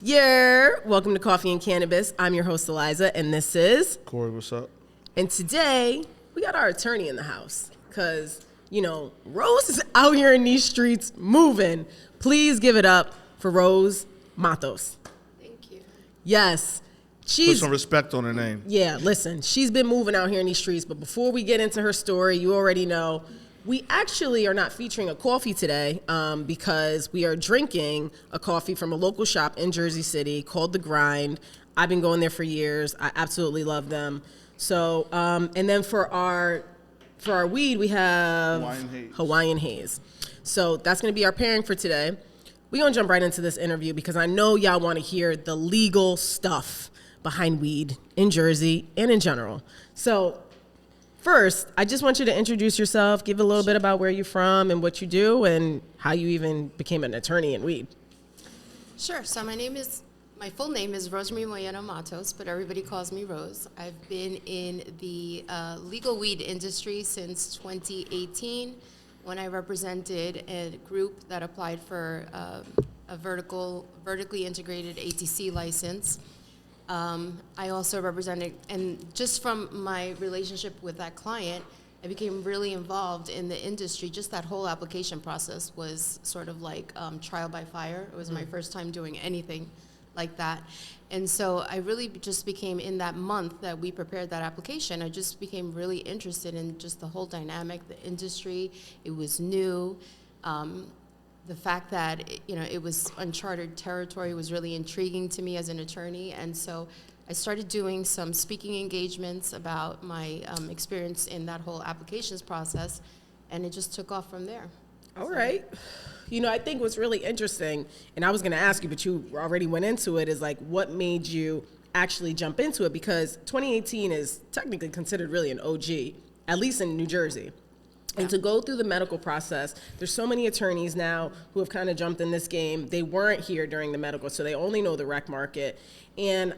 Welcome to Coffee and Cannabis. I'm your host, Alyza, and this is Corey, what's up? And today, we got our attorney in the house because, Rose is out here in these streets moving. Please give it up for Rose Matos. Thank you. Yes. Put some respect on her name. Yeah, listen, she's been moving out here in these streets, but before we get into her story, you already know, we actually are not featuring a coffee today because we are drinking a coffee from a local shop in Jersey City called The Grind. I've been going there for years. I absolutely love them. So, and then for our weed, we have Hawaiian Haze. So that's going to be our pairing for today. We're going to jump right into this interview because I know y'all want to hear the legal stuff behind weed in Jersey and in general. So first, I just want you to introduce yourself, give a little bit about where you're from and what you do and how you even became an attorney in weed. Sure. So my full name is Rosemary Moyano Matos, but everybody calls me Rose. I've been in the legal weed industry since 2018 when I represented a group that applied for a vertically integrated ATC license. I also represented, and just from my relationship with that client, I became really involved in the industry. Just that whole application process was sort of like trial by fire. It was my first time doing anything like that. And so I really just became, in that month that we prepared that application, I just became really interested in just the whole dynamic, the industry. It was new. The fact that it was uncharted territory was really intriguing to me as an attorney, and so I started doing some speaking engagements about my experience in that whole applications process, and it just took off from there. All right. I think what's really interesting, and I was going to ask you, but you already went into it, is like what made you actually jump into it, because 2018 is technically considered really an OG, at least in New Jersey. And to go through the medical process, there's so many attorneys now who have kind of jumped in this game. They weren't here during the medical, so they only know the rec market. And,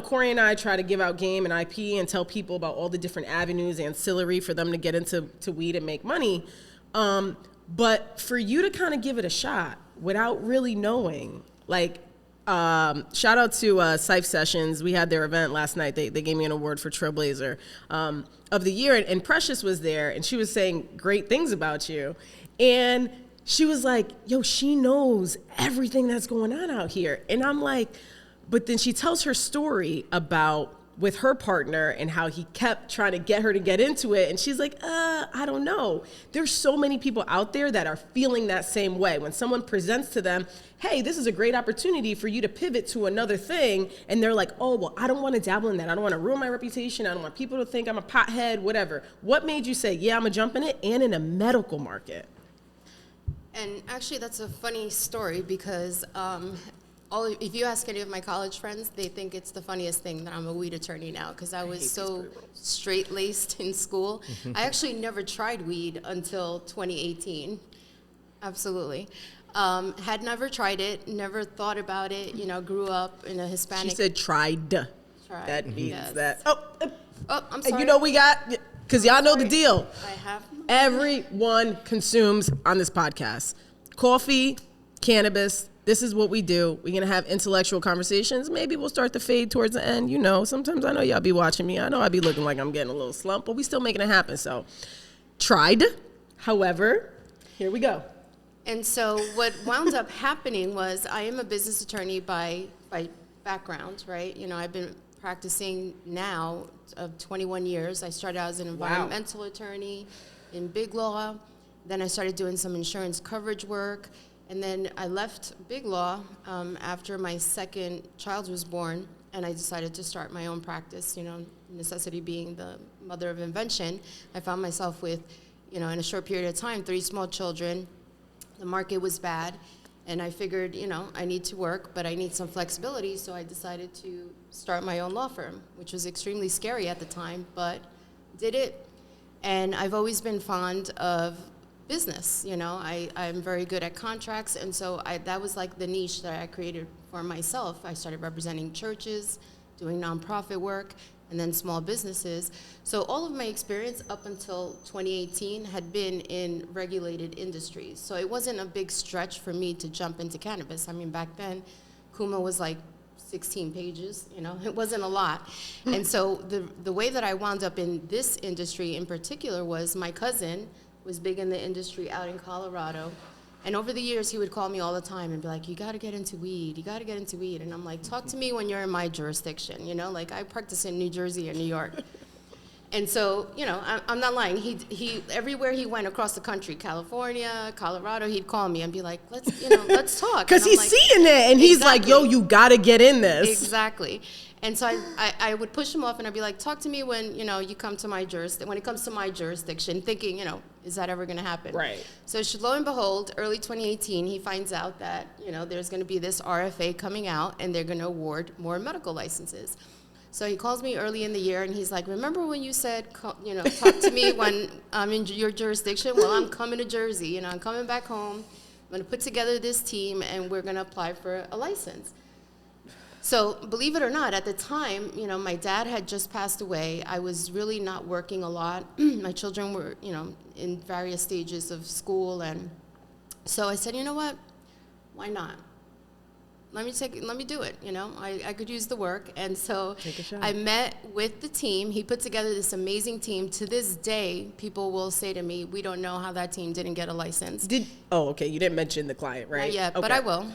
Corey and I try to give out game and IP and tell people about all the different avenues, ancillary, for them to get into weed and make money. But for you to kind of give it a shot without really knowing, shout out to Syph Sessions. We had their event last night. They gave me an award for Trailblazer of the year. And Precious was there, and she was saying great things about you. And she was like, yo, she knows everything that's going on out here. And I'm like, but then she tells her story about with her partner and how he kept trying to get her to get into it. And she's like, I don't know. There's so many people out there that are feeling that same way. When someone presents to them, hey, this is a great opportunity for you to pivot to another thing. And they're like, oh, well, I don't want to dabble in that. I don't want to ruin my reputation. I don't want people to think I'm a pothead, whatever. What made you say, yeah, I'm going to jump in it, and in a medical market? And actually, that's a funny story because if you ask any of my college friends, they think it's the funniest thing that I'm a weed attorney now, because I was so straight-laced in school. I actually never tried weed until 2018. Absolutely. Had never tried it, never thought about it, grew up in a Hispanic... She said tried. That means that... Oh, I'm sorry. And we got... Because y'all know the deal. I have... Everyone consumes on this podcast. Coffee, cannabis... This is what we do. We're going to have intellectual conversations. Maybe we'll start to fade towards the end. Sometimes I know y'all be watching me. I know I be looking like I'm getting a little slump, but we still making it happen. So, tried. However, here we go. And so what wound up happening was I am a business attorney by background, right? I've been practicing now of 21 years. I started out as an environmental attorney in big law. Then I started doing some insurance coverage work. And then I left big law after my second child was born, and I decided to start my own practice, necessity being the mother of invention. I found myself with, in a short period of time, 3 small children. The market was bad, and I figured, I need to work, but I need some flexibility, so I decided to start my own law firm, which was extremely scary at the time, but did it. And I've always been fond of business, I'm very good at contracts, and so that was like the niche that I created for myself. I started representing churches, doing nonprofit work, and then small businesses. So all of my experience up until 2018 had been in regulated industries. So it wasn't a big stretch for me to jump into cannabis. I mean, back then, Kuma was like 16 pages, you know, it wasn't a lot. And so the way that I wound up in this industry in particular was my cousin was big in the industry out in Colorado. And over the years, he would call me all the time and be like, you got to get into weed. You got to get into weed. And I'm like, talk to me when you're in my jurisdiction. You know, like I practice in New Jersey and New York. And so, you know, I'm not lying. He everywhere he went across the country, California, Colorado, he'd call me and be like, let's talk. Because he's like, seeing it and he's like, yo, you got to get in this. Exactly. And so I would push him off and I'd be like, talk to me when, you know, you come to my jurisdiction, when it comes to my jurisdiction, thinking, you know, is that ever going to happen? Right. So lo and behold, early 2018, he finds out that, you know, there's going to be this RFA coming out and they're going to award more medical licenses. So he calls me early in the year and he's like, remember when you said, you know, talk to me when I'm in your jurisdiction? Well, I'm coming to Jersey, you know, I'm coming back home. I'm going to put together this team and we're going to apply for a license. So believe it or not, at the time, you know, my dad had just passed away. I was really not working a lot. My children were, you know, in various stages of school. And so I said, you know what, why not? Let me do it, you know. I could use the work. And so I met with the team. He put together this amazing team. To this day, people will say to me, we don't know how that team didn't get a license. Okay, you didn't mention the client, right? Not yet, okay. But I will.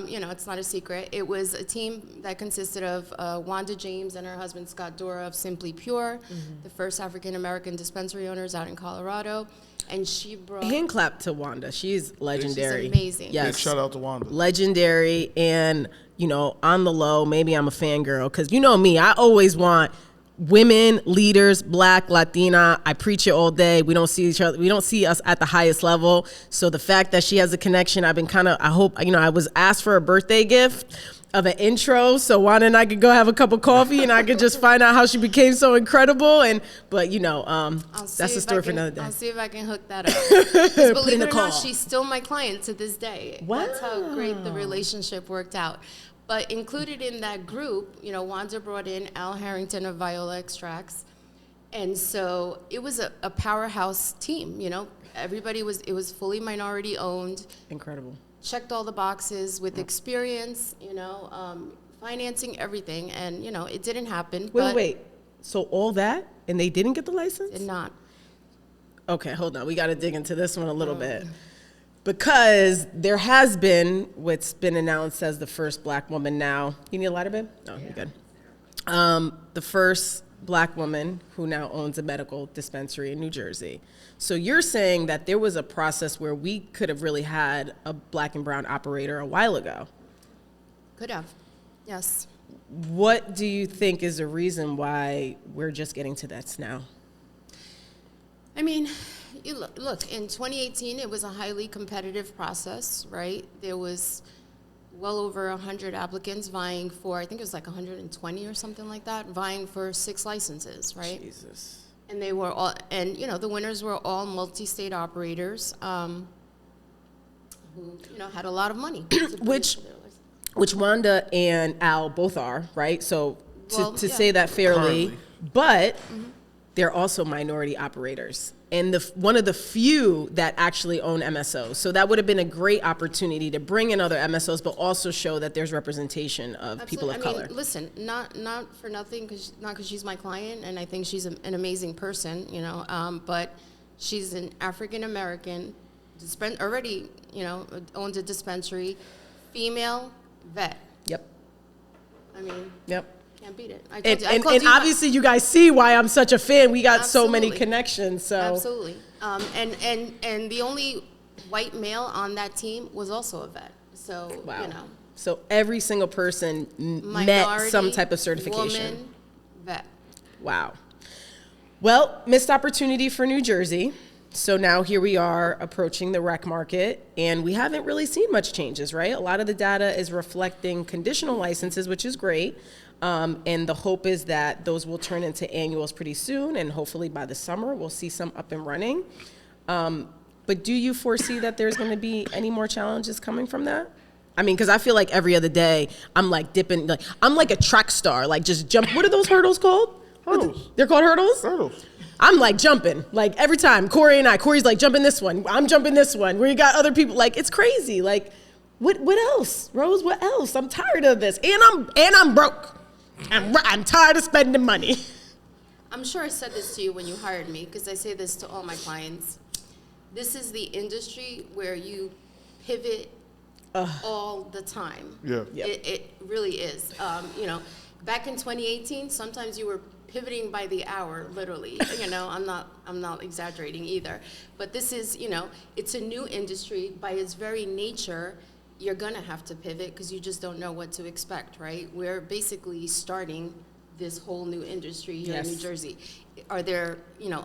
You know, it's not a secret. It was a team that consisted of Wanda James and her husband, Scott Dora of Simply Pure, the first African-American dispensary owners out in Colorado. And she brought... Hand clap to Wanda. She's legendary. She's amazing. Yes. Big shout out to Wanda. Legendary. And, you know, on the low, maybe I'm a fangirl. Because you know me, I always want women, leaders, Black, Latina. I preach it all day. We don't see each other. We don't see us at the highest level. So the fact that she has a connection, I've been I hope, you know, I was asked for a birthday gift of an intro, so Wanda and I could go have a cup of coffee and I could just find out how she became so incredible. But you know, that's a story for another day. I'll see if I can hook that up. Because believe it or not, she's still my client to this day. Wow. That's how great the relationship worked out. But included in that group, you know, Wanda brought in Al Harrington of Viola Extracts. And so it was a powerhouse team, you know. It was fully minority owned. Incredible. Checked all the boxes with experience, you know, financing, everything. And, you know, it didn't happen. Wait. So all that, and they didn't get the license? Did not. Okay, hold on. We got to dig into this one a little bit. Because there has been what's been announced as the first Black woman now. You need a lighter, babe? No, you're good. The first Black woman who now owns a medical dispensary in New Jersey. So you're saying that there was a process where we could have really had a Black and brown operator a while ago? Could have, yes. What do you think is the reason why we're just getting to that now? I mean, look, in 2018, it was a highly competitive process, right? There was well over 100 applicants vying for, I think it was like 120 or something like that, vying for 6 licenses, right? Jesus. And they were all, and you know, the winners were all multi-state operators who, you know, had a lot of money. Which Wanda and Al both are, right? So to say that fairly, Currently. but they're also minority operators. And one of the few that actually own MSOs. So that would have been a great opportunity to bring in other MSOs, but also show that there's representation of people of color. Mean, listen, not for nothing, not because she's my client, and I think she's an amazing person, you know, but she's an African-American, already, you know, owns a dispensary, female vet. Yep. I mean. Yep. Can't beat it. And obviously you guys see why I'm such a fan. We got so many connections. So absolutely. And the only white male on that team was also a vet. So wow. You know. So every single person met some type of certification. Woman, vet. Wow. Well, missed opportunity for New Jersey. So now here we are approaching the rec market, and we haven't really seen much changes, right? A lot of the data is reflecting conditional licenses, which is great. And the hope is that those will turn into annuals pretty soon, and hopefully by the summer we'll see some up and running. But do you foresee that there's going to be any more challenges coming from that? I mean, because I feel like every other day I'm like dipping, like I'm like a track star, like just jump. What are those hurdles called? Hurdles. They're called hurdles? Hurdles. I'm like jumping, like every time. Corey's like, jumping this one. I'm jumping this one. We got other people, like it's crazy. Like, What else, Rose? What else? I'm tired of this, and I'm broke. I'm tired of spending money. I'm sure I said this to you when you hired me, because I say this to all my clients. This is the industry where you pivot all the time. Yeah. Yep. It really is. Back in 2018, sometimes you were pivoting by the hour, literally. I'm not exaggerating either. But this is, it's a new industry. By its very nature, you're gonna have to pivot because you just don't know what to expect, right? We're basically starting this whole new industry here in New Jersey. Are there,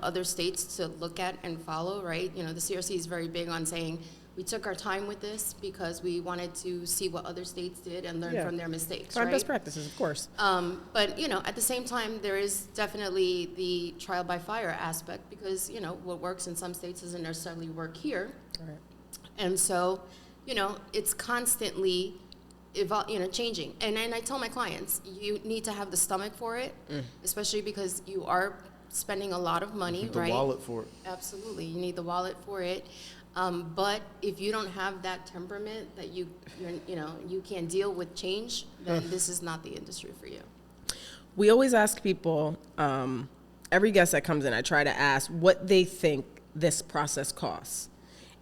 other states to look at and follow, right? The CRC is very big on saying, we took our time with this because we wanted to see what other states did and learn from their mistakes, Find right? best practices, of course. But, at the same time, there is definitely the trial by fire aspect because, what works in some states doesn't necessarily work here. Right. And so, it's constantly changing. And I tell my clients, you need to have the stomach for it, especially because you are spending a lot of money, The right? wallet for it. Absolutely. You need the wallet for it. But if you don't have that temperament that you can't deal with change, then this is not the industry for you. We always ask people, every guest that comes in, I try to ask what they think this process costs.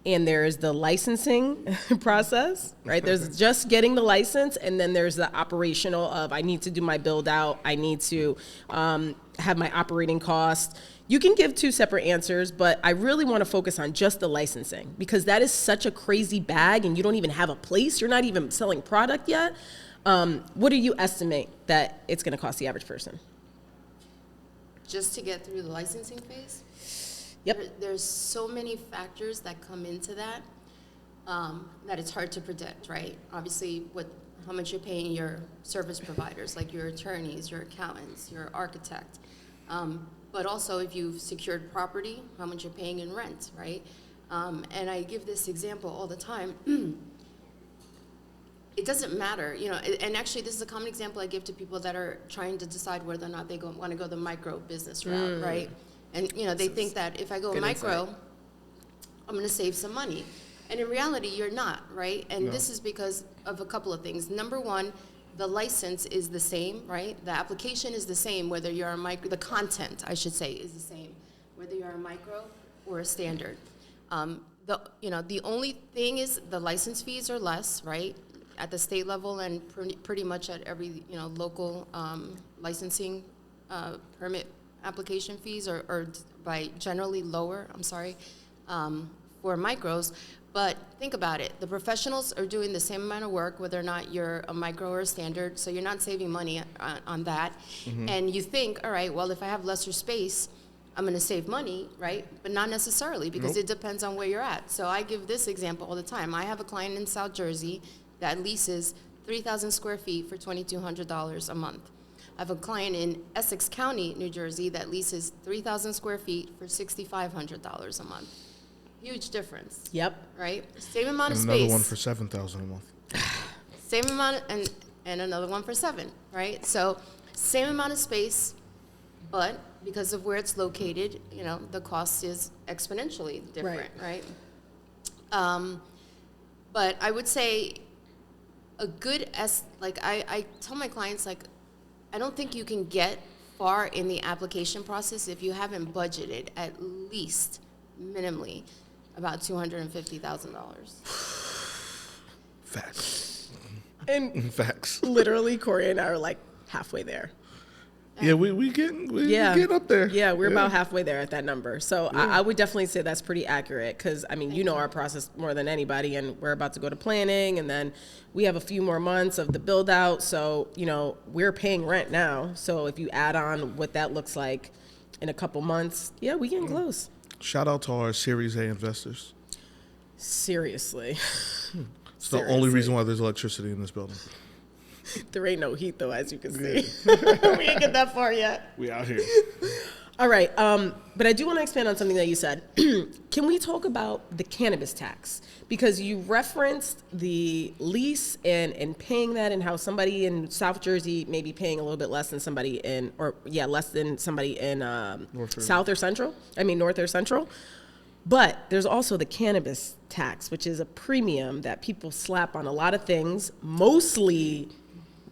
And there's the licensing process, right? There's just getting the license, and then there's the operational of I need to do my build out, I need to have my operating costs. You can give two separate answers, but I really want to focus on just the licensing because that is such a crazy bag and you don't even have a place. You're not even selling product yet. What do you estimate that it's going to cost the average person? Just to get through the licensing phase? Yep. There's so many factors that come into that that it's hard to predict, right? Obviously, how much you're paying your service providers, like your attorneys, your accountants, your architect. But also if you've secured property, how much you're paying in rent, right? And I give this example all the time. It doesn't matter, and actually this is a common example I give to people that are trying to decide whether or not they want to go the micro business route, right? And, they think that if I go micro, I'm going to save some money. And in reality, you're not, right? And this is because of a couple of things. Number one, the license is the same, right? The application is the same, whether you're a micro, the content, I should say, is the same, whether you're a micro or a standard. The only thing is the license fees are less, right? At the state level and pretty much at every, local licensing permit application fees are by generally lower, for micros. But think about it. The professionals are doing the same amount of work, whether or not you're a micro or a standard, so you're not saving money on that. Mm-hmm. And you think, all right, well, if I have lesser space, I'm going to save money, right? But not necessarily, because it depends on where you're at. So I give this example all the time. I have a client in South Jersey that leases 3,000 square feet for $2,200 a month. I have a client in Essex County, New Jersey, that leases 3,000 square feet for $6,500 a month. Huge difference. Yep. Right? Same amount of space. Another one for $7,000 a month. Same amount, and another one for $7,000, right? So same amount of space, but because of where it's located, the cost is exponentially different, right? But I would say a good, I tell my clients, I don't think you can get far in the application process if you haven't budgeted at least minimally about $250,000. Facts. And Facts. literally, Corey and I are halfway there. Yeah, we getting up there. Yeah, we're about halfway there at that number. So I would definitely say that's pretty accurate because, our process more than anybody, and we're about to go to planning, and then we have a few more months of the build out. So, we're paying rent now. So if you add on what that looks like in a couple months, we getting close. Shout out to our Series A investors. Seriously. It's the only reason why there's electricity in this building. There ain't no heat, though, as you can see. We ain't get that far yet. We out here. All right. But I do want to expand on something that you said. Can we talk about the cannabis tax? Because you referenced the lease and paying that, and how somebody in South Jersey may be paying a little bit less than somebody less than somebody in North or Central. But there's also the cannabis tax, which is a premium that people slap on a lot of things, mostly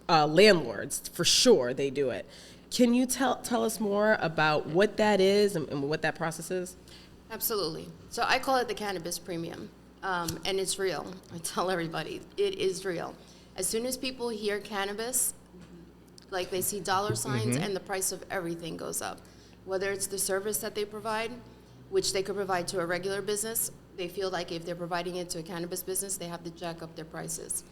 landlords, for sure they do it. Can you tell us more about what that is and what that process is? Absolutely. So I call it the cannabis premium, and it's real. I tell everybody, it is real. As soon as people hear cannabis, like they see dollar signs and the price of everything goes up. Whether it's the service that they provide, which they could provide to a regular business, they feel like if they're providing it to a cannabis business, they have to jack up their prices.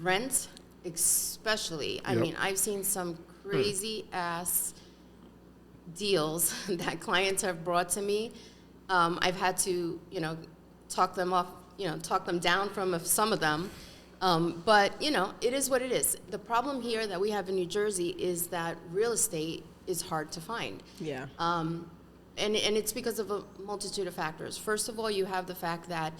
Rent, especially. I mean, I've seen some crazy ass deals that clients have brought to me. I've had to, talk them off, talk them down from some of them. But, it is what it is. The problem here that we have in New Jersey is that real estate is hard to find. Yeah. And it's because of a multitude of factors. First of all, you have the fact that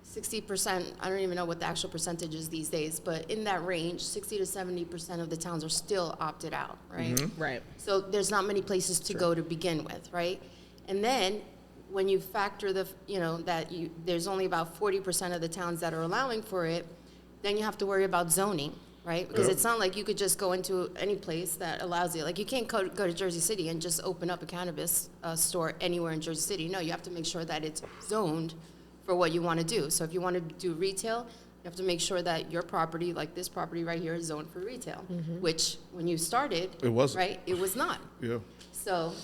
60%, I don't even know what the actual percentage is these days, but in that range, 60 to 70% of the towns are still opted out, right? Right. So there's not many places to go to begin with, right? And then when you factor there's only about 40% of the towns that are allowing for it, then you have to worry about zoning, right? Because it's not like you could just go into any place that allows you. Like you can't go to Jersey City and just open up a cannabis store anywhere in Jersey City. No, you have to make sure that it's zoned for what you want to do. So if you want to do retail, you have to make sure that your property, like this property right here, is zoned for retail, which when you started, it wasn't. Right? It was not. Yeah. So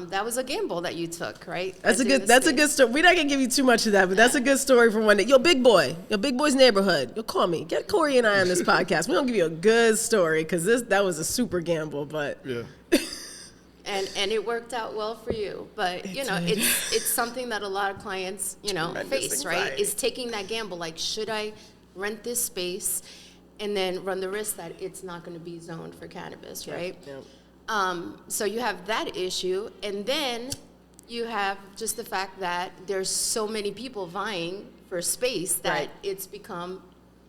that was a gamble that you took, right? That's a good story. We're not gonna give you too much of that, but that's a good story from one day. Your big boy's neighborhood. You'll call me. Get Corey and I on this podcast. We're gonna give you a good story because that was a super gamble, but yeah. And it worked out well for you, but it's something that a lot of clients face, right? Is taking that gamble, like, should I rent this space and then run the risk that it's not going to be zoned for cannabis, right? Yeah. So you have that issue, and then you have just the fact that there's so many people vying for space that it's become,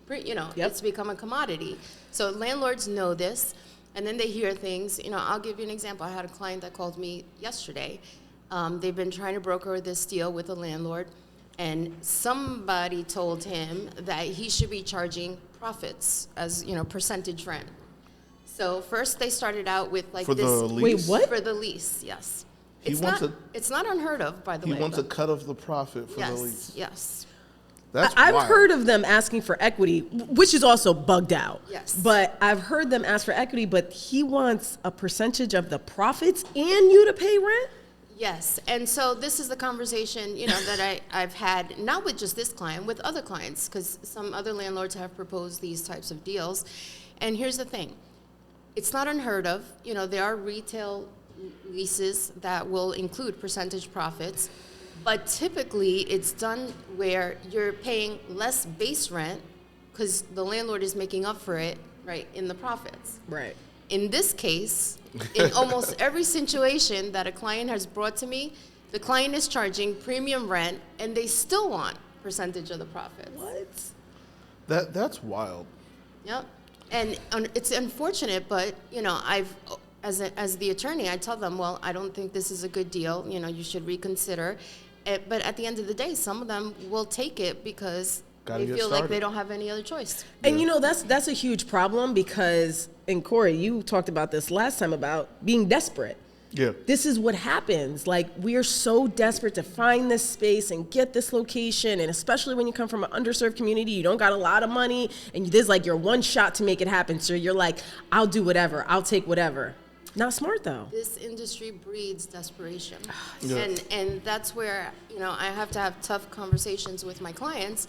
it's become a commodity. So landlords know this. And then they hear things, I'll give you an example. I had a client that called me yesterday. They've been trying to broker this deal with a landlord, and somebody told him that he should be charging profits as, percentage rent. So first they started out with like for this. The lease? Wait, what? For the lease, yes. It's not unheard of, by the way. He wants a cut of the profit for the lease. Yes. I've heard of them asking for equity, which is also bugged out. Yes. But I've heard them ask for equity, but he wants a percentage of the profits and you to pay rent? Yes. And so this is the conversation, that I've had, not with just this client, with other clients, because some other landlords have proposed these types of deals. And here's the thing. It's not unheard of. There are retail leases that will include percentage profits. But typically, it's done where you're paying less base rent because the landlord is making up for it, right, in the profits. Right. In this case, in almost every situation that a client has brought to me, the client is charging premium rent, and they still want percentage of the profits. What? That's wild. Yep. And it's unfortunate, but, as the attorney, I tell them, well, I don't think this is a good deal. You should reconsider. But at the end of the day, some of them will take it because they feel like they don't have any other choice. And that's a huge problem because, and Corey, you talked about this last time about being desperate. Yeah. This is what happens. Like, we are so desperate to find this space and get this location. And especially when you come from an underserved community, you don't got a lot of money and there's like your one shot to make it happen. So you're like, I'll do whatever. I'll take whatever. Not smart, though. This industry breeds desperation. Yeah. And that's where, I have to have tough conversations with my clients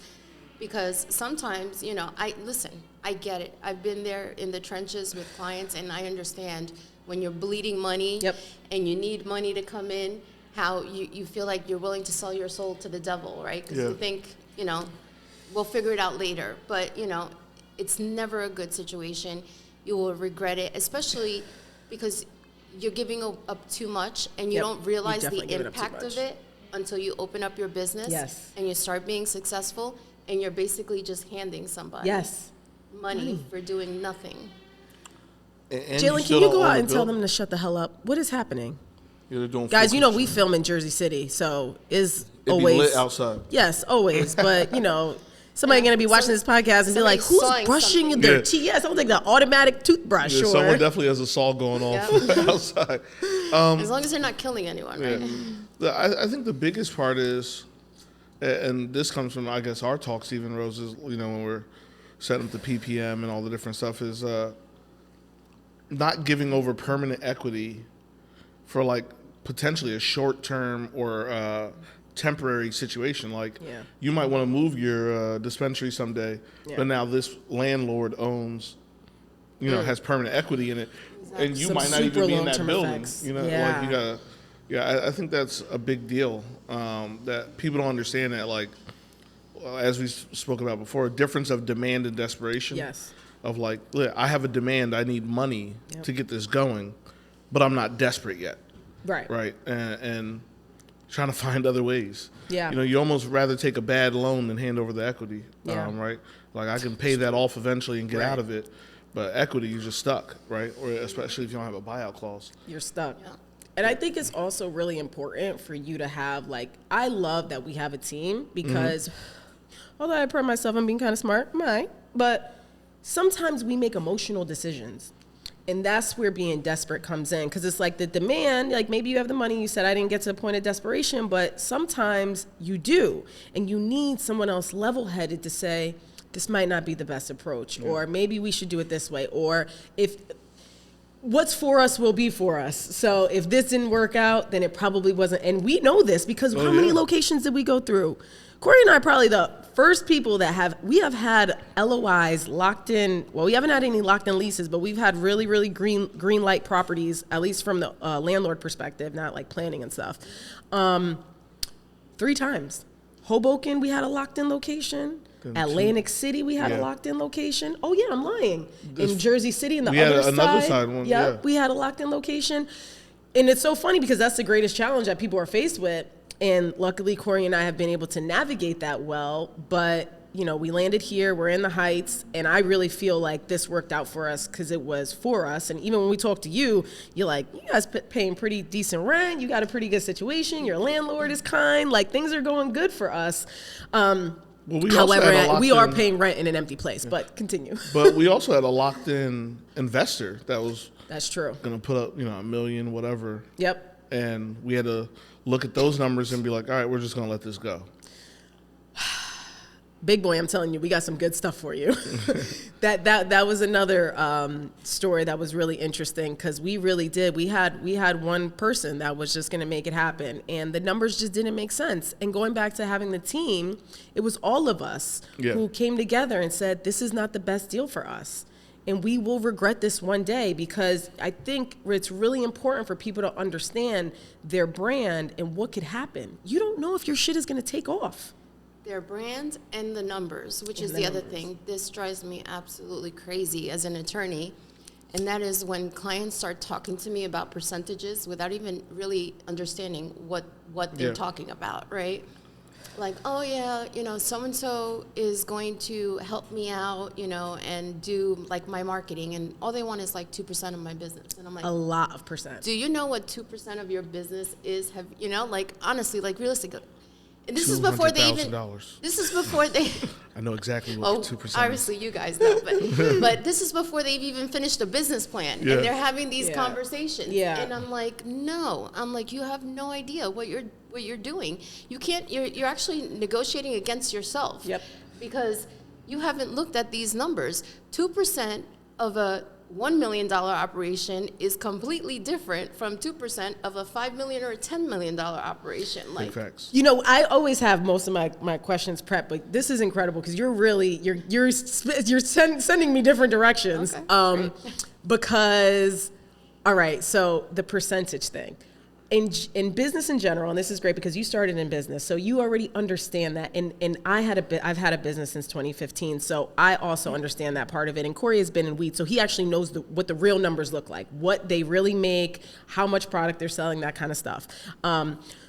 because sometimes, I get it. I've been there in the trenches with clients, and I understand when you're bleeding money and you need money to come in, how you feel like you're willing to sell your soul to the devil, right? Because you think, we'll figure it out later. But, it's never a good situation. You will regret it, especially because you're giving up too much and you don't realize the impact of it until you open up your business and you start being successful, and you're basically just handing somebody money for doing nothing. Jalen, can you go out and tell them to shut the hell up? What is happening? Yeah, they're doing Guys, full you know we construction. film in Jersey City, so is It'd always be lit outside. Yes, always. But somebody gonna be watching this podcast and be like, somebody's "Who's sawing brushing something." their Yeah. teeth?" Yeah, sounds like the automatic toothbrush. Yeah, or someone definitely has a saw going off outside. As long as they're not killing anyone, right? I think the biggest part is, and this comes from, I guess, our talks, even Roses, when we're setting up the PPM and all the different stuff, is not giving over permanent equity for like potentially a short term or temporary situation. Like you might want to move your dispensary someday, but now this landlord owns, has permanent equity in it, and you Some might not even super be in that long-term building. effects. Like you gotta. Yeah, I think that's a big deal that people don't understand that, like, as we spoke about before, a difference of demand and desperation. Yes. Of like, look, I have a demand, I need money to get this going, but I'm not desperate yet. Right. Right. And trying to find other ways. Yeah. You almost rather take a bad loan than hand over the equity. Yeah. Right. Like I can pay that off eventually and get out of it, but equity, you're just stuck. Right. Or especially if you don't have a buyout clause. You're stuck. Yeah. And I think it's also really important for you to have, like, I love that we have a team because, although I pride myself on being kind of smart, but sometimes we make emotional decisions. And that's where being desperate comes in. Because it's like the demand, like maybe you have the money, you said I didn't get to the point of desperation, but sometimes you do. And you need someone else level-headed to say, this might not be the best approach, or maybe we should do it this way, or if... what's for us will be for us. So if this didn't work out, then it probably wasn't. And we know this because how many locations did we go through? Corey and I are probably the first people that we have had LOIs locked in. Well, we haven't had any locked in leases, but we've had really, really green light properties, at least from the landlord perspective, not like planning and stuff. 3 times. Hoboken, we had a locked in location. Atlantic City, we had a locked in location. Oh yeah, I'm lying. In Jersey City, in the other side. another side one. Yeah, we had a locked in location. And it's so funny because that's the greatest challenge that people are faced with. And luckily, Corey and I have been able to navigate that well. But, we landed here, we're in the Heights, and I really feel like this worked out for us because it was for us. And even when we talk to you, you're like, you guys paying pretty decent rent, you got a pretty good situation, your landlord is kind, like things are going good for us. However, we are paying rent in an empty place, but continue. But we also had a locked-in investor That's true. going to put up, $1 million, whatever. Yep. And we had to look at those numbers and be like, all right, we're just going to let this go. Big boy, I'm telling you, we got some good stuff for you. That was another story that was really interesting because we really did. We had one person that was just going to make it happen, and the numbers just didn't make sense. And going back to having the team, it was all of us who came together and said, this is not the best deal for us. And we will regret this one day because I think it's really important for people to understand their brand and what could happen. You don't know if your shit is going to take off. Their brand and the numbers, which is the other thing. This drives me absolutely crazy as an attorney. And that is when clients start talking to me about percentages without even really understanding what they're talking about, right? Like, oh yeah, so-and-so is going to help me out, and do like my marketing. And all they want is like 2% of my business. And I'm like, a lot of percent. Do you know what 2% of your business is? Like honestly, like realistically. And this is before they even. This is before they. I know exactly what 2% is. Obviously, you guys know, but this is before they've even finished a business plan, and they're having these conversations. Yeah. And I'm like, no. I'm like, you have no idea what you're doing. You can't. You're actually negotiating against yourself. Yep. Because you haven't looked at these numbers. 2% of a $1 million operation is completely different from 2% of a $5 million or a $10 million operation. Like, facts. I always have most of my questions prepped, but this is incredible because you're sending me different directions. Okay, because, all right, so the percentage thing. In business in general, and this is great because you started in business, so you already understand that. And I've had a business since 2015, so I also understand that part of it. And Corey has been in weed, so he actually knows what the real numbers look like, what they really make, how much product they're selling, that kind of stuff.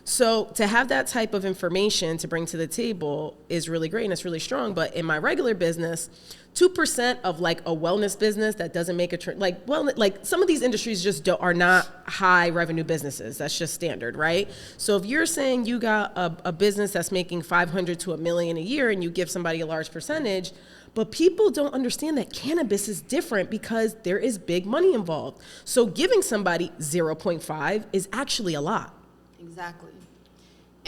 So to have that type of information to bring to the table is really great and it's really strong. But in my regular business, 2% of like a wellness business that doesn't make like some of these industries just are not high revenue businesses. That's just standard, right? So if you're saying you got a business that's making 500 to $1 million a year and you give somebody a large percentage, but people don't understand that cannabis is different because there is big money involved. So giving somebody 0.5 is actually a lot. Exactly.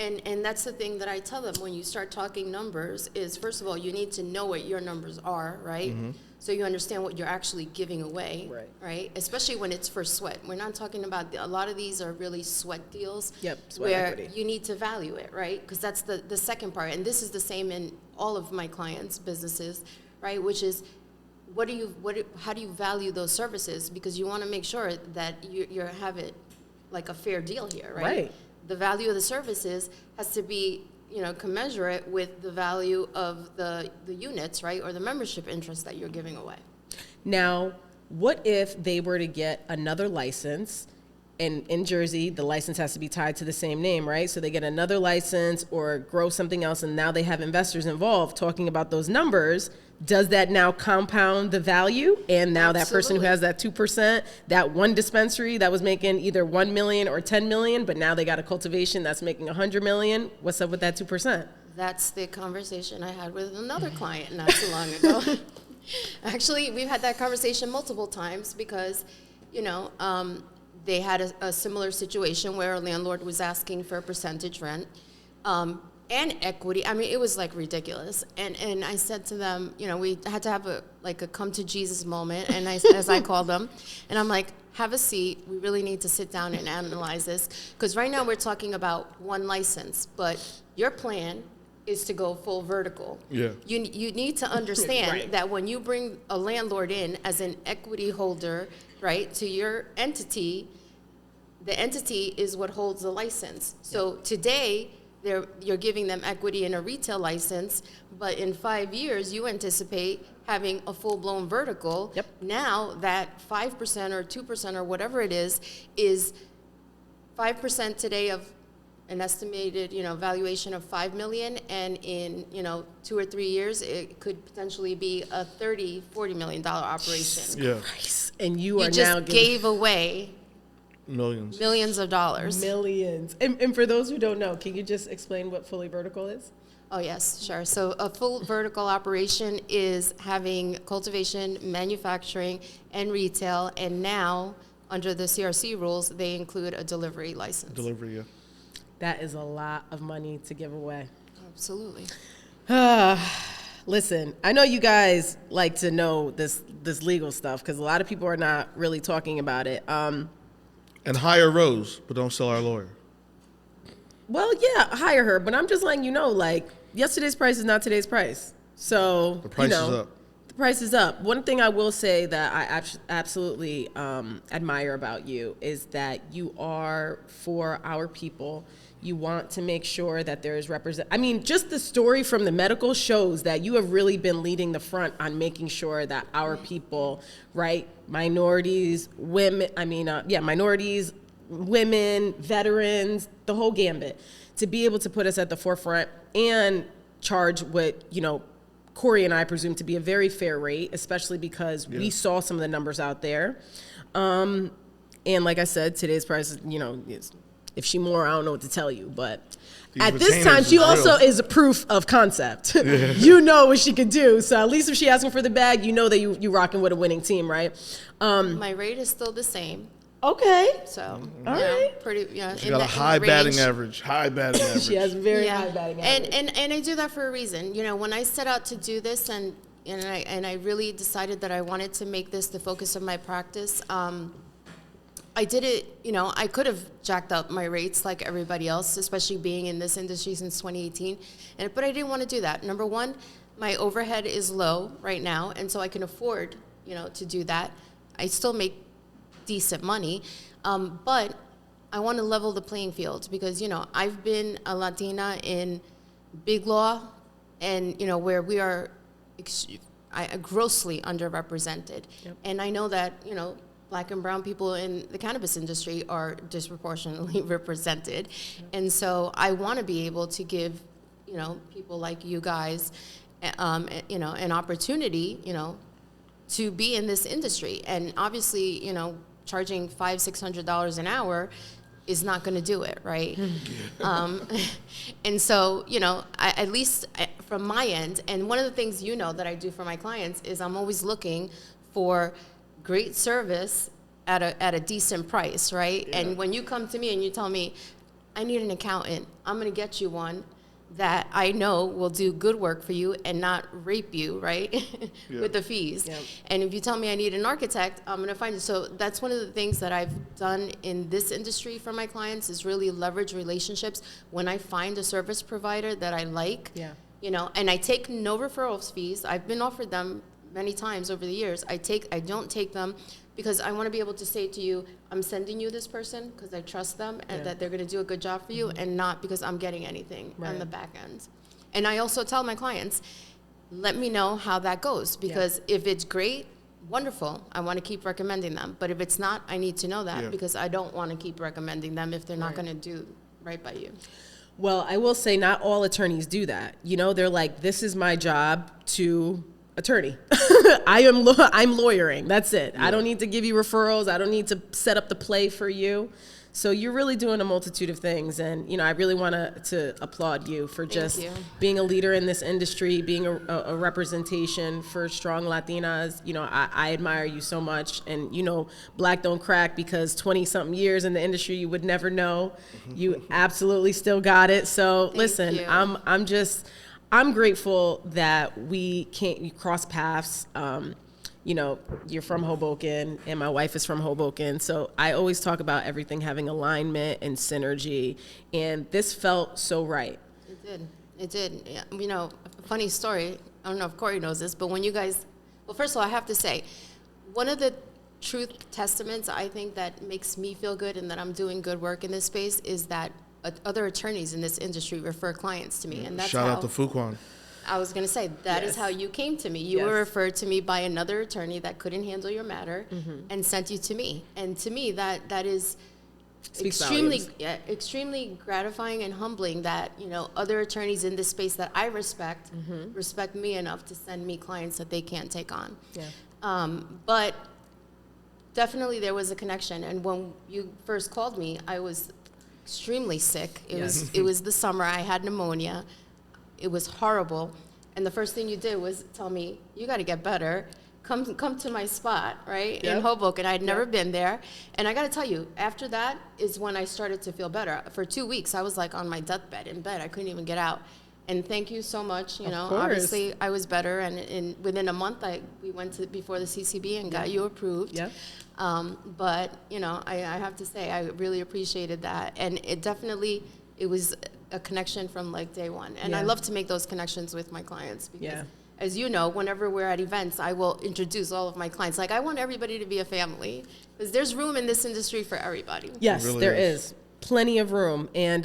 And that's the thing that I tell them when you start talking numbers is, first of all, you need to know what your numbers are, right? Mm-hmm. So you understand what you're actually giving away, right? Especially when it's for sweat. We're not talking about, a lot of these are really sweat deals. Yep, sweat where equity. You need to value it, right? Because that's the second part. And this is the same in all of my clients' businesses, right? Which is, how do you value those services? Because you want to make sure that you have it like a fair deal here, right? The value of the services has to be, commensurate with the value of the units, right? Or the membership interest that you're giving away. Now, what if they were to get another license, and in Jersey, the license has to be tied to the same name, right? So they get another license or grow something else, and now they have investors involved talking about those numbers. Does that now compound the value? And now Absolutely. That person who has that 2%, that one dispensary that was making either 1 million or 10 million, but now they got a cultivation that's making 100 million. What's up with that 2%? That's the conversation I had with another client not too long ago. Actually, we've had that conversation multiple times because, they had a similar situation where a landlord was asking for a percentage rent. And equity. I mean, it was like ridiculous. And I said to them, we had to have a come to Jesus moment, and as I call them. And I'm like, have a seat. We really need to sit down and analyze this. Because right now we're talking about one license, but your plan is to go full vertical. Yeah. You need to understand right. that when you bring a landlord in as an equity holder, right, to your entity, the entity is what holds the license. So today, you're giving them equity in a retail license, but in 5 years, you anticipate having a full-blown vertical. Yep. Now that 5% or 2% or whatever it is 5% today of an estimated, valuation of $5 million, and in, 2 or 3 years, it could potentially be a $30-40 million operation. Yeah. Christ. And you are just now gave away millions of dollars. Millions. And for those who don't know, can you just explain what fully vertical is? Oh, yes, sure. So a full vertical operation is having cultivation, manufacturing, and retail. And now, under the CRC rules, they include a delivery license. Delivery, yeah. That is a lot of money to give away. Absolutely. Listen, I know you guys like to know this legal stuff because a lot of people are not really talking about it. And hire Rose, but don't sell our lawyer. Well, yeah, hire her, but I'm just letting you know, yesterday's price is not today's price. So, the price is up. The price is up. One thing I will say that I absolutely admire about you is that you are for our people. You want to make sure that there is just the story from the medical shows that you have really been leading the front on making sure that our people, right, minorities, women, minorities, women, veterans, the whole gambit, to be able to put us at the forefront and charge what, Corey and I presume to be a very fair rate, especially because we saw some of the numbers out there. And like I said, today's price is, if she more, I don't know what to tell you. But at this time, she also is a proof of concept. You know what she could do. So at least if she's asking for the bag, you know that you rocking with a winning team, right? My rate is still the same. Okay. So, all right. Pretty, she got a high batting average. High batting average. She has very high batting average. And I do that for a reason. When I set out to do this and I really decided that I wanted to make this the focus of my practice, I did it, I could have jacked up my rates like everybody else, especially being in this industry since 2018. But I didn't want to do that. Number one, my overhead is low right now, and so I can afford, to do that. I still make decent money, but I want to level the playing field because, I've been a Latina in big law and, where we are grossly underrepresented. Yep. And I know that, Black and brown people in the cannabis industry are disproportionately represented. And so I want to be able to give, people like you guys, an opportunity, to be in this industry. And obviously, charging $500-600 an hour is not going to do it, right? And so, at least from my end, and one of the things that I do for my clients is I'm always looking for great service at a decent price, right? Yeah. And when you come to me and you tell me, I need an accountant, I'm going to get you one that I know will do good work for you and not rape you, right? Yeah. With the fees. Yeah. And if you tell me I need an architect, I'm going to find you. So that's one of the things that I've done in this industry for my clients is really leverage relationships. When I find a service provider that I like, and I take no referrals fees. I've been offered them many times over the years. I don't take them because I want to be able to say to you, I'm sending you this person because I trust them and that they're going to do a good job for you, and not because I'm getting anything on the back end. And I also tell my clients, let me know how that goes, because if it's great, wonderful, I want to keep recommending them. But if it's not, I need to know that because I don't want to keep recommending them if they're not going to do right by you. Well, I will say not all attorneys do that. They're like, this is my job to attorney. I'm lawyering. That's it. Yeah. I don't need to give you referrals. I don't need to set up the play for you. So you're really doing a multitude of things. And, I really want to applaud you for just being a leader in this industry, being a representation for strong Latinas. I admire you so much. And, Black don't crack, because 20-something years in the industry, you would never know. You absolutely still got it. So listen, I'm grateful that we can't cross paths. You're from Hoboken and my wife is from Hoboken. So I always talk about everything having alignment and synergy. And this felt so right. It did. Yeah. Funny story. I don't know if Corey knows this, but when you guys, first of all, I have to say, one of the truth testaments I think that makes me feel good and that I'm doing good work in this space is that other attorneys in this industry refer clients to me, and that's shout out to Fuquan. I was going to say that is how you came to me. You were referred to me by another attorney that couldn't handle your matter and sent you to me. And to me, that is extremely gratifying and humbling that other attorneys in this space that I respect respect me enough to send me clients that they can't take on. Yeah. But definitely there was a connection. And when you first called me, I was extremely sick. It was the summer. I had pneumonia. It was horrible. And the first thing you did was tell me, you got to get better. Come to my spot, right? In Hoboken. I'd never been there. And I got to tell you, after that is when I started to feel better. For 2 weeks, I was like on my deathbed in bed. I couldn't even get out. And thank you so much. Obviously I was better. And within a month, we went before the CCB and got you approved. Yeah. But, I have to say, I really appreciated that. And it was a connection from like day one. And I love to make those connections with my clients because, as you know, whenever we're at events, I will introduce all of my clients. Like, I want everybody to be a family because there's room in this industry for everybody. Yes, really there is. Plenty of room. And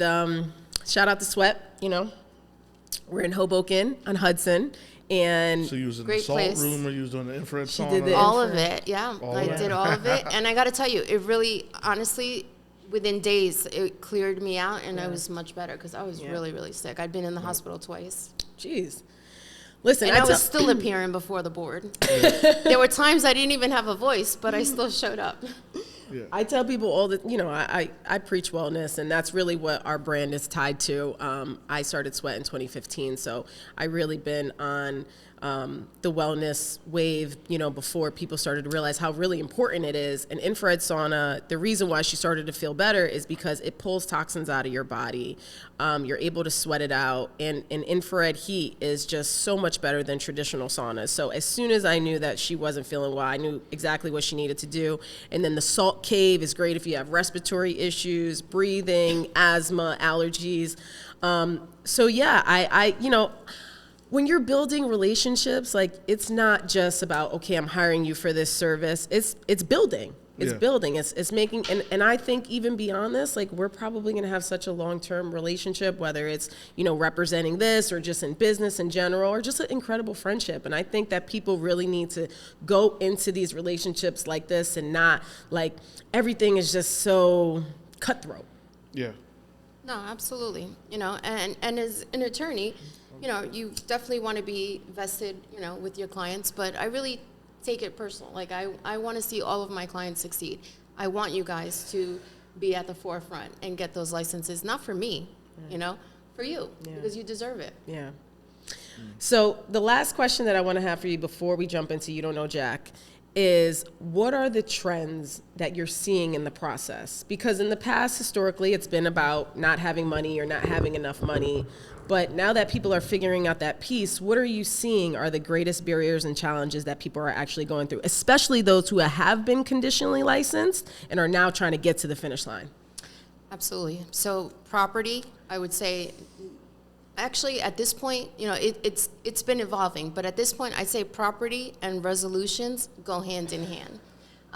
shout out to Sweat, We're in Hoboken on Hudson. And so you was in the salt room, or you was doing the infrared sauna? Did all of it, yeah. I did all of it. And I got to tell you, it really, honestly, within days, it cleared me out, and I was much better because I was really, really sick. I'd been in the hospital twice. Jeez. Listen, and I was still appearing before the board. There were times I didn't even have a voice, but I still showed up. Yeah. I tell people all the, I preach wellness, and that's really what our brand is tied to. I started Sweat in 2015, so I really been on the wellness wave, before people started to realize how really important it is. An infrared sauna, the reason why she started to feel better is because it pulls toxins out of your body. You're able to sweat it out, and infrared heat is just so much better than traditional saunas. So as soon as I knew that she wasn't feeling well, I knew exactly what she needed to do. And then the salt cave is great if you have respiratory issues, breathing, asthma, allergies. So yeah, I when you're building relationships, like, it's not just about, okay, I'm hiring you for this service. It's building. It's building. It's making, and I think even beyond this, like we're probably going to have such a long-term relationship, whether it's, representing this or just in business in general, or just an incredible friendship. And I think that people really need to go into these relationships like this and not like everything is just so cutthroat. Yeah. No, absolutely. And as an attorney, you definitely want to be vested, with your clients, but I really take it personal. Like I want to see all of my clients succeed. I want you guys to be at the forefront and get those licenses, not for me, for you, because you deserve it. Yeah. So the last question that I want to have for you before we jump into You Don't Know Jack is, what are the trends that you're seeing in the process? Because in the past, historically, it's been about not having money or not having enough money. But now that people are figuring out that piece, what are you seeing are the greatest barriers and challenges that people are actually going through, especially those who have been conditionally licensed and are now trying to get to the finish line? Absolutely. So property, I would say, actually at this point, it's been evolving, but at this point, I'd say property and resolutions go hand in hand.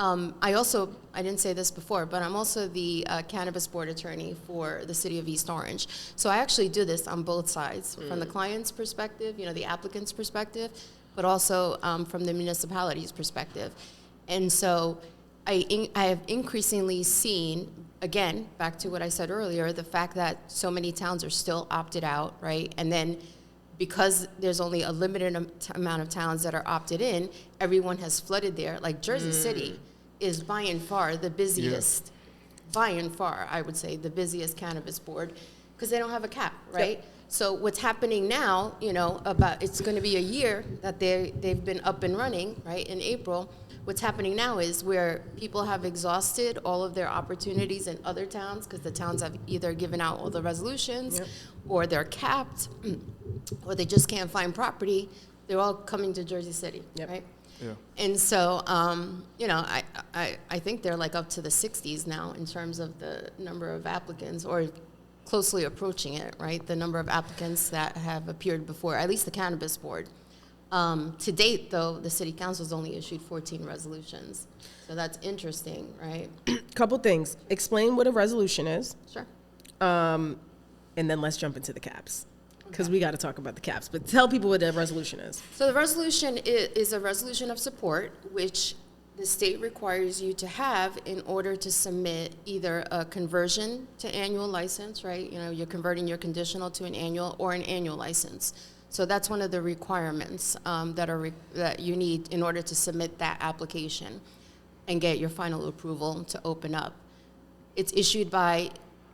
I didn't say this before, but I'm also the cannabis board attorney for the city of East Orange. So I actually do this on both sides, from the client's perspective, the applicant's perspective, but also from the municipality's perspective. And so I have increasingly seen, again, back to what I said earlier, the fact that so many towns are still opted out, right? And then because there's only a limited amount of towns that are opted in, everyone has flooded there. Like Jersey City is by and far the busiest, by and far, I would say, the busiest cannabis board, because they don't have a cap, right? Yep. So what's happening now, it's going to be a year that they've been up and running, right, in April. What's happening now is where people have exhausted all of their opportunities in other towns because the towns have either given out all the resolutions or they're capped or they just can't find property. They're all coming to Jersey City, right? Yeah. And so, I think they're like up to the 60s now in terms of the number of applicants, or closely approaching it, right? The number of applicants that have appeared before, at least the Cannabis Board. To date, though, the City Council's only issued 14 resolutions. So that's interesting, right? Couple things. Explain what a resolution is. Sure. And then let's jump into the caps, because we got to talk about the caps. But tell people what a resolution is. So the resolution is a resolution of support, which the state requires you to have in order to submit either a conversion to annual license, right? You're converting your conditional to an annual, or an annual license. So that's one of the requirements that you need in order to submit that application and get your final approval to open up. It's issued by,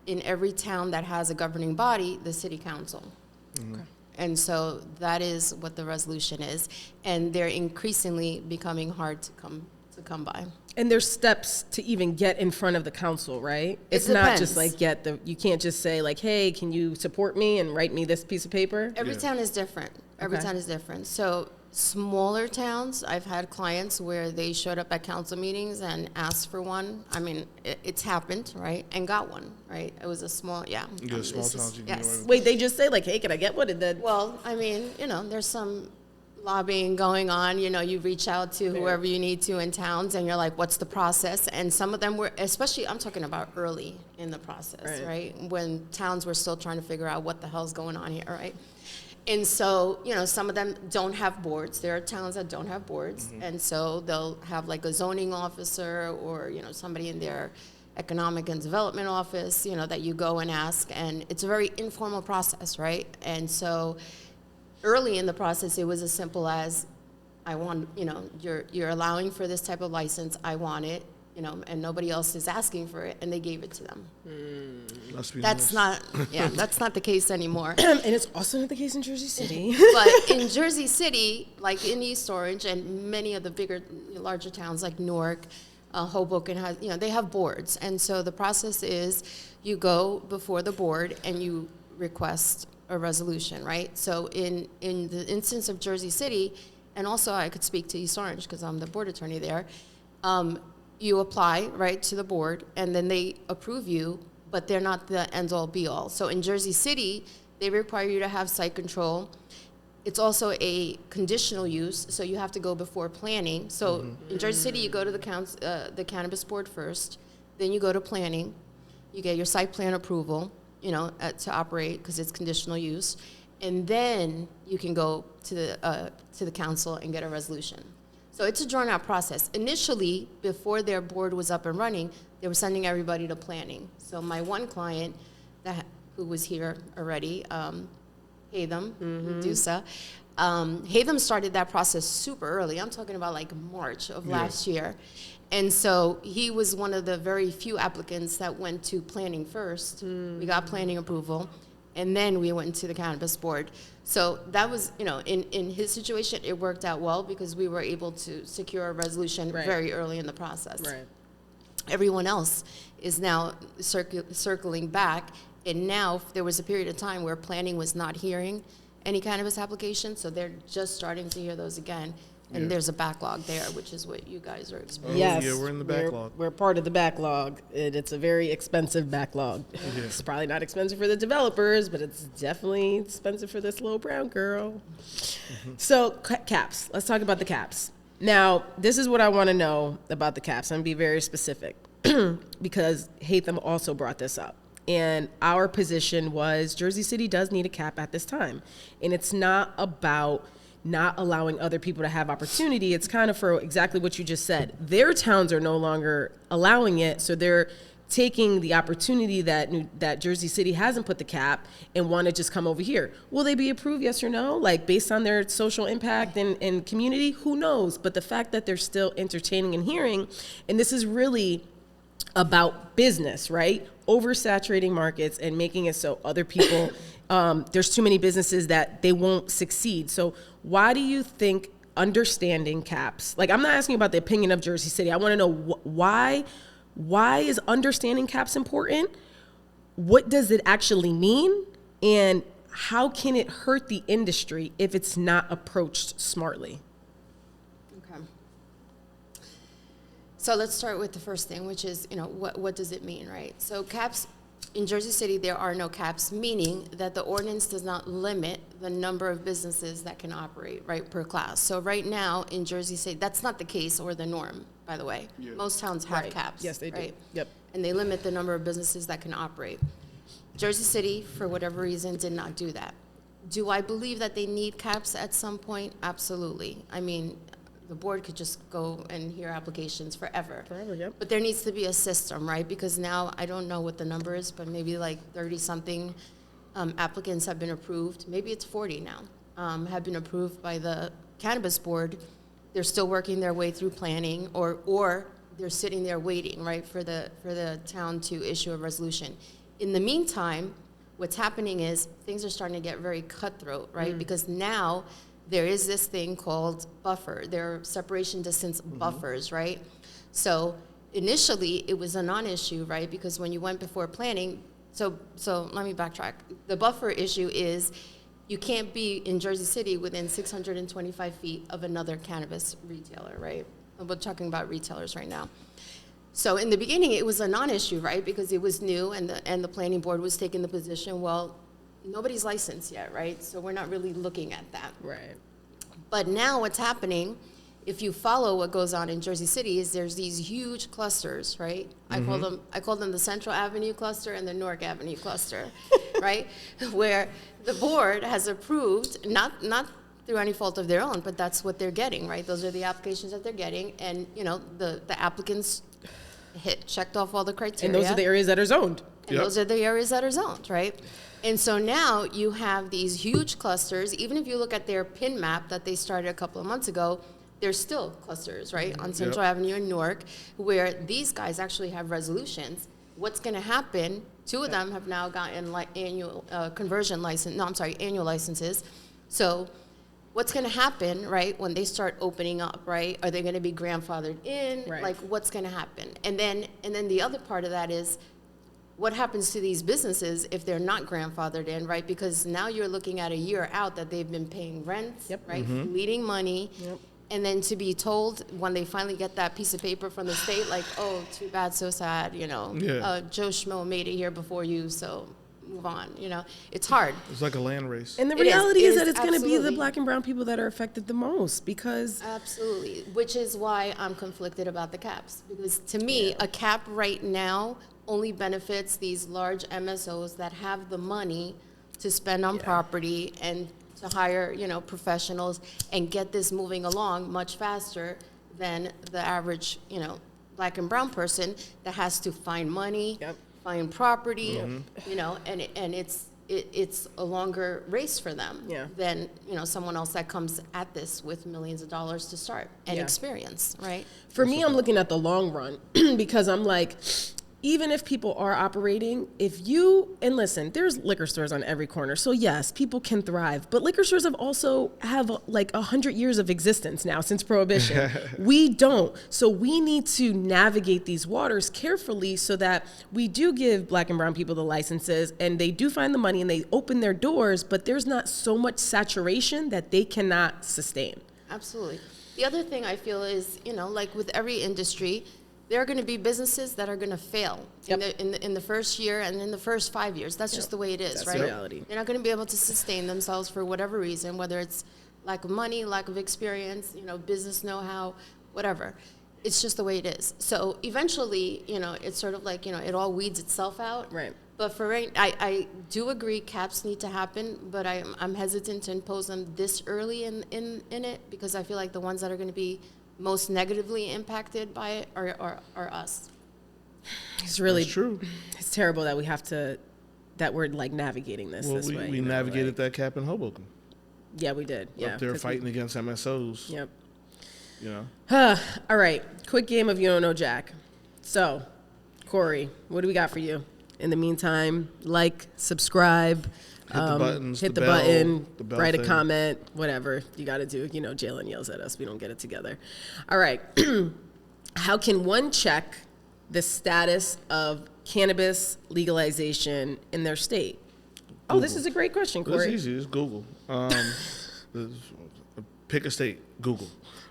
in every town that has a governing body, the City Council. Okay. And so that is what the resolution is. And they're increasingly becoming hard to come by. And there's steps to even get in front of the council, right? It's not just like you can't just say like, hey, can you support me and write me this piece of paper? Every town is different. Every town is different. So smaller towns, I've had clients where they showed up at council meetings and asked for one. I mean, it's happened, right? And got one, right? It was a small, small towns. Yes. Wait, they just say like, hey, can I get one? Well, I mean, there's some lobbying going on, you reach out to whoever you need to in towns and you're like, what's the process? And some of them were, especially I'm talking about early in the process, right? When towns were still trying to figure out what the hell's going on here, right? And so, some of them don't have boards. There are towns that don't have boards. Mm-hmm. And so they'll have like a zoning officer or, somebody in their economic and development office, that you go and ask. And it's a very informal process, right? And so early in the process, it was as simple as, I want, you're allowing for this type of license, I want it, and nobody else is asking for it, and they gave it to them. That's not the case anymore. And it's also not the case in Jersey City. But in Jersey City, like in East Orange and many of the larger towns like Newark, Hoboken has, they have boards. And so the process is you go before the board and you request a resolution, right? So in the instance of Jersey City, and also I could speak to East Orange because I'm the board attorney there, you apply, right, to the board, and then they approve you, but they're not the end-all, be-all. So in Jersey City, they require you to have site control, it's also a conditional use, so you have to go before planning. So in Jersey City, you go to the cannabis board first, then you go to planning, you get your site plan approval, to operate because it's conditional use, and then you can go to the council and get a resolution. So it's a drawn-out process. Initially, before their board was up and running, they were sending everybody to planning. So my one client who was here already, Hatham, Dusa. Hatham started that process super early. I'm talking about like March of last year. And so he was one of the very few applicants that went to planning first. We got planning approval, and then we went to the cannabis board. So that was, in his situation, it worked out well because we were able to secure a resolution very early in the process. Right. Everyone else is now circling back. And now there was a period of time where planning was not hearing any cannabis applications, so they're just starting to hear those again. And there's a backlog there, which is what you guys are experiencing. Yes, yeah, we're in the backlog. We're part of the backlog. It's a very expensive backlog. Yeah. It's probably not expensive for the developers, but it's definitely expensive for this little brown girl. So caps. Let's talk about the caps. Now, this is what I want to know about the caps. I'm going to be very specific because Hatham also brought this up. And our position was Jersey City does need a cap at this time. And it's not about not allowing other people to have opportunity. It's kind of for exactly what you just said. Their towns are no longer allowing it, so they're taking the opportunity that Jersey City hasn't put the cap and want to just come over here. Will they be approved, yes or no? Like based on their social impact and community? Who knows? But the fact that they're still entertaining and hearing, and this is really about business, right? Oversaturating markets and making it so other people, there's too many businesses that they won't succeed. So why do you think understanding caps, like I'm not asking about the opinion of Jersey City, I want to know why is understanding caps important? What does it actually mean? And how can it hurt the industry if it's not approached smartly? So let's start with the first thing, which is, what does it mean, right? So caps, in Jersey City, there are no caps, meaning that the ordinance does not limit the number of businesses that can operate, right, per class. So right now, in Jersey City, that's not the case or the norm, by the way. Yeah. Most towns have caps. Yes, they do. Right? Yep. And they limit the number of businesses that can operate. Jersey City, for whatever reason, did not do that. Do I believe that they need caps at some point? Absolutely. I mean, the board could just go and hear applications forever. Yep. But there needs to be a system, right? Because now, I don't know what the number is, but maybe like 30-something applicants have been approved. Maybe it's 40 now, have been approved by the cannabis board. They're still working their way through planning, or they're sitting there waiting, right, for the town to issue a resolution. In the meantime, what's happening is things are starting to get very cutthroat, right? Because now, there is this thing called buffer. There are separation distance buffers, right? So initially, it was a non-issue, right? Because when you went before planning, so let me backtrack. The buffer issue is you can't be in Jersey City within 625 feet of another cannabis retailer, right? We're talking about retailers right now. So in the beginning, it was a non-issue, right? Because it was new, and the planning board was taking the position, well, nobody's licensed yet, right? So we're not really looking at that. Right. But now what's happening, if you follow what goes on in Jersey City, is there's these huge clusters, right? I call them the Central Avenue cluster and the Newark Avenue cluster, right? Where the board has approved, not through any fault of their own, but that's what they're getting, right? Those are the applications that they're getting, and the applicants checked off all the criteria. And those are the areas that are zoned. And those are the areas that are zoned, right? And so now you have these huge clusters. Even if you look at their PIN map that they started a couple of months ago, there's still clusters, right, on Central Avenue in Newark, where these guys actually have resolutions. What's going to happen, two of them have now gotten annual annual licenses. So what's going to happen, right, when they start opening up, right? Are they going to be grandfathered in? Right. Like, what's going to happen? And then the other part of that is, what happens to these businesses if they're not grandfathered in, right? Because now you're looking at a year out that they've been paying rent, right, bleeding money, and then to be told when they finally get that piece of paper from the state, like, oh, too bad, so sad, Joe Schmo made it here before you, so move on. You know, it's hard. It's like a land race. And the reality is that it's going to be the absolutely. black and brown people that are affected the most because... Absolutely, which is why I'm conflicted about the caps. Because to me, a cap right now only benefits these large MSOs that have the money to spend on property and to hire, you know, professionals and get this moving along much faster than the average, you know, black and brown person that has to find money, find property, you know, and it's a longer race for them than, you know, someone else that comes at this with millions of dollars to start and experience, right? For me, I'm looking at the long run because I'm like, even if people are operating, and listen, there's liquor stores on every corner. So yes, people can thrive, but liquor stores have like 100 years of existence now since Prohibition. We don't. So we need to navigate these waters carefully so that we do give black and brown people the licenses and they do find the money and they open their doors, but there's not so much saturation that they cannot sustain. Absolutely. The other thing I feel is, you know, like with every industry, there are going to be businesses that are going to fail in the first year and in the first 5 years. That's just the way it is, That's right? the reality. They're not going to be able to sustain themselves for whatever reason, whether it's lack of money, lack of experience, you know, business know-how, whatever. It's just the way it is. So eventually, you know, it's sort of like, you know, it all weeds itself out. Right. But for right, I do agree caps need to happen, but I'm hesitant to impose them this early in it because I feel like the ones that are going to be most negatively impacted by it are us. It's really That's true. It's terrible that we're like navigating this way. We navigated that cap in Hoboken. Yeah, we did. Yeah, up there fighting against MSOs. Yep. You know. All right, quick game of You Don't Know Jack. So, Corey, what do we got for you? In the meantime, like, subscribe. Hit the buttons, hit the the bell, button, the bell write thing. a comment, whatever you got to do. You know, Jalen yells at us. We don't get it together. All right. How can one check the status of cannabis legalization in their state? Google. Oh, this is a great question, Corey. It's easy. It's Google. Pick a state. Google.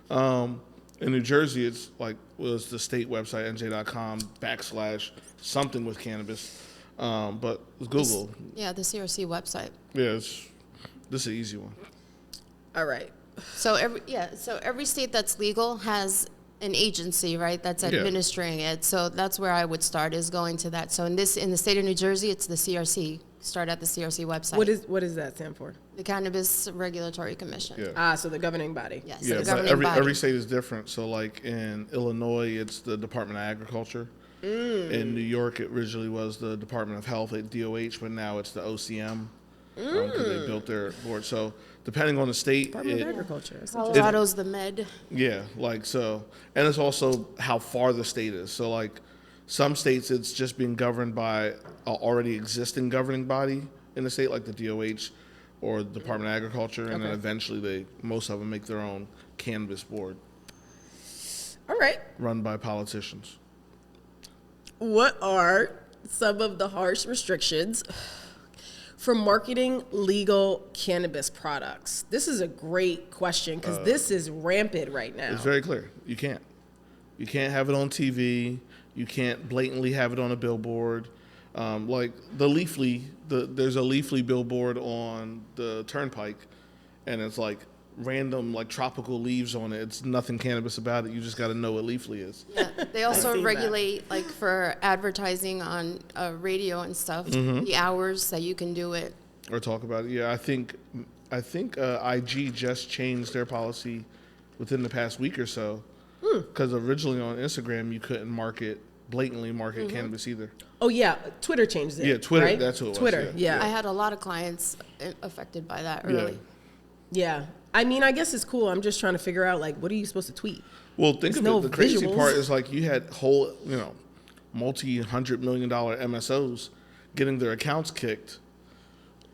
In New Jersey, it's like was the state website nj.com/something with cannabis. But it's Google. The CRC website. Yeah, this is an easy one. All right. So every state that's legal has an agency, right, that's administering it. So that's where I would start, is going to that. So in the state of New Jersey, it's the CRC. Start at the CRC website. What does that stand for? The Cannabis Regulatory Commission. Yeah. So the governing body. Yes. Yeah, the but governing body. every state is different. So like in Illinois, it's the Department of Agriculture. In New York, it originally was the Department of Health at DOH, but now it's the OCM because they built their board. So depending on the state, Department of Agriculture. Colorado's the med. Yeah, like so, and it's also how far the state is. So like some states, it's just being governed by an already existing governing body in the state, like the DOH or the Department of Agriculture, and then eventually most of them make their own cannabis board. All right. Run by politicians. What are some of the harsh restrictions for marketing legal cannabis products? This is a great question because this is rampant right now. It's very clear. You can't. You can't have it on TV. You can't blatantly have it on a billboard. Like the Leafly, there's a Leafly billboard on the Turnpike, and it's like random like tropical leaves on it. It's nothing cannabis about it. You just got to know what Leafly is. Yeah, they also regulate like for advertising on radio and stuff, the hours that you can do it. Or talk about it. Yeah, I think IG just changed their policy within the past week or so. Because originally on Instagram you couldn't blatantly market cannabis either. Oh yeah, Twitter changed it. Yeah, Twitter. Right? That's what it was. Twitter. Yeah. I had a lot of clients affected by that early. Yeah. I mean, I guess it's cool. I'm just trying to figure out, like, what are you supposed to tweet? Well, think of no it. The crazy visuals. part is like you had whole, multi-$100 million MSOs getting their accounts kicked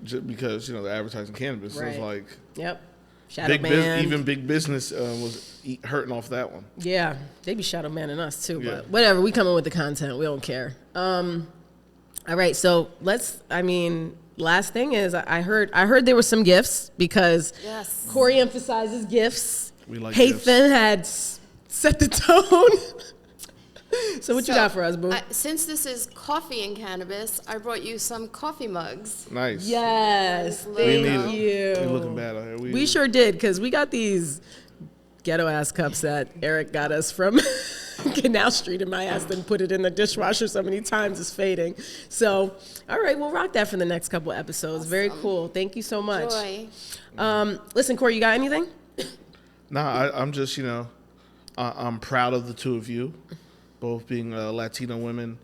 just because, they're advertising cannabis. Right. So it's like Yep. Shadow banned. even big business was hurting off that one. Yeah, they be shadow banning us too, Yeah. but whatever. We coming with the content. We don't care. All right, so last thing is I heard there were some gifts because Yes. Corey emphasizes gifts. We like Hathan had set the tone. So what you got for us, boo? Since this is coffee and cannabis, I brought you some coffee mugs. Nice. Yes, thank you. You're looking bad out here. We sure did, because we got these ghetto-ass cups that Eric got us from Canal Street, and my ass didn't put it in the dishwasher so many times it's fading. So, all right, we'll rock that for the next couple of episodes. Awesome. Very cool. Thank you so much. Joy. Listen, Corey, you got anything? Nah, I'm just, I'm proud of the two of you, both being Latino women,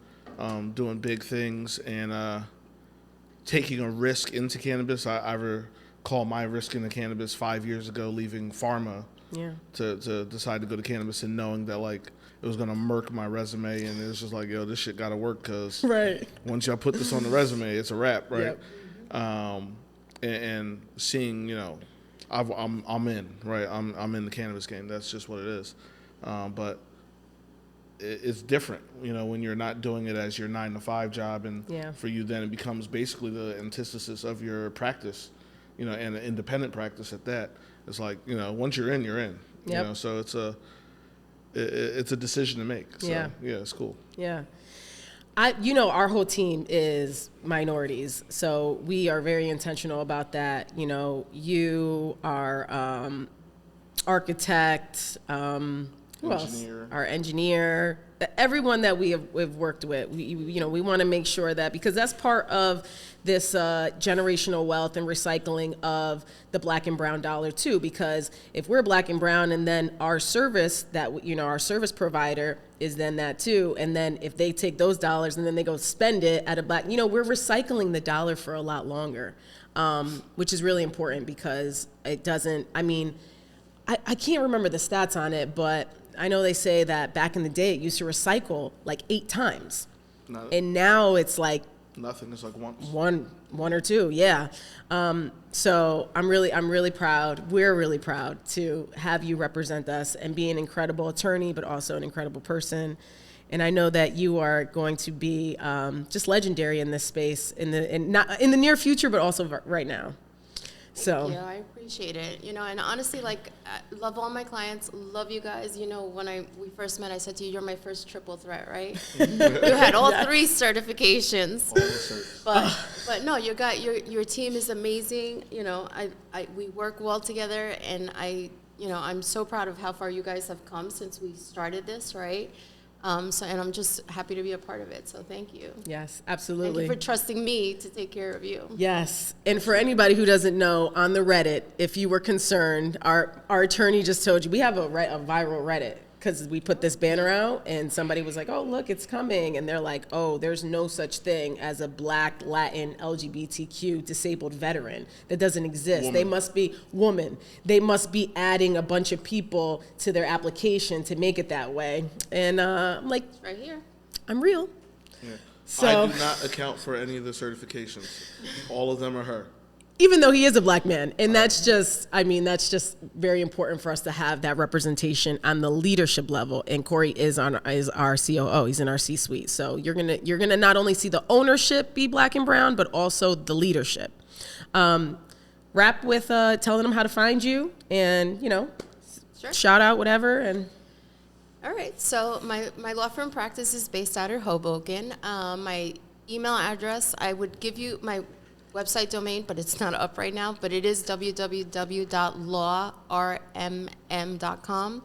doing big things and taking a risk into cannabis. I recall my risk into cannabis 5 years ago, leaving pharma to decide to go to cannabis and knowing that, like, it was going to murk my resume, and it was just like, yo, this shit got to work because once y'all put this on the resume, it's a wrap, right? Yep. And seeing, I'm in, right? I'm in the cannabis game. That's just what it is. But it's different, when you're not doing it as your 9-to-5 job, and for you then it becomes basically the antithesis of your practice, and an independent practice at that. It's like, once you're in, you're in. Yep. So it's a decision to make. So, yeah, it's cool. Yeah. Our whole team is minorities, so we are very intentional about that. You are architect, who else? Our engineer, everyone that we've worked with. We want to make sure that, because that's part of this generational wealth and recycling of the black and brown dollar too. Because if we're black and brown, and then our service our service provider is then that too, and then if they take those dollars and then they go spend it at a black, we're recycling the dollar for a lot longer, which is really important because it doesn't. I can't remember the stats on it, but I know they say that back in the day it used to recycle like 8 times, and now it's like nothing. It's like once. One or two, yeah. So I'm really proud. We're really proud to have you represent us and be an incredible attorney, but also an incredible person. And I know that you are going to be just legendary in this space not in the near future, but also right now. Thank you. I appreciate it. And honestly, like, I love all my clients, love you guys. When we first met, I said to you, you're my first triple threat, right? You had all 3 certifications. All the certs. But no, your team is amazing. We work well together, and I'm so proud of how far you guys have come since we started this, right? And I'm just happy to be a part of it. So thank you. Yes, absolutely. Thank you for trusting me to take care of you. Yes. And for anybody who doesn't know, on the Reddit, if you were concerned, our attorney just told you, we have a viral Reddit, because we put this banner out and somebody was like, oh, look, it's coming. And they're like, oh, there's no such thing as a Black, Latin, LGBTQ disabled veteran. That doesn't exist. They must be woman. They must be adding a bunch of people to their application to make it that way. And I'm like, it's right here. I'm real. Yeah. So, I do not account for any of the certifications. All of them are her. Even though he is a black man. And that's just very important for us to have that representation on the leadership level. And Corey is our COO. He's in our C-suite. So you're gonna not only see the ownership be black and brown, but also the leadership. Wrap with telling them how to find you, and Sure. shout out whatever. And all right. So my law firm practice is based out of Hoboken. My email address, I would give you my website domain, but it's not up right now, but it is www.lawrmm.com.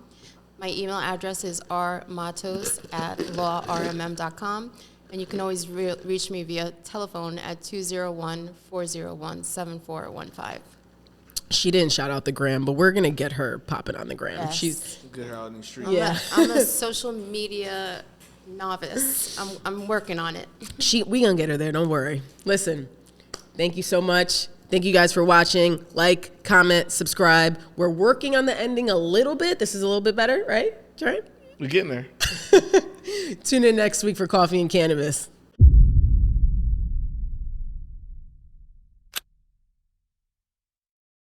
My email address is rmatos@lawrmm.com, and you can always reach me via telephone at 201-401-7415. she didn't shout out the gram, but we're gonna get her popping on the gram. Yes. She's Get her out in the street. I'm a social media novice. I'm working on it. we gonna get her there, don't worry. Listen, thank you so much. Thank you guys for watching. Like, comment, subscribe. We're working on the ending a little bit. This is a little bit better, right? Right? We're getting there. Tune in next week for Coffee and Cannabis.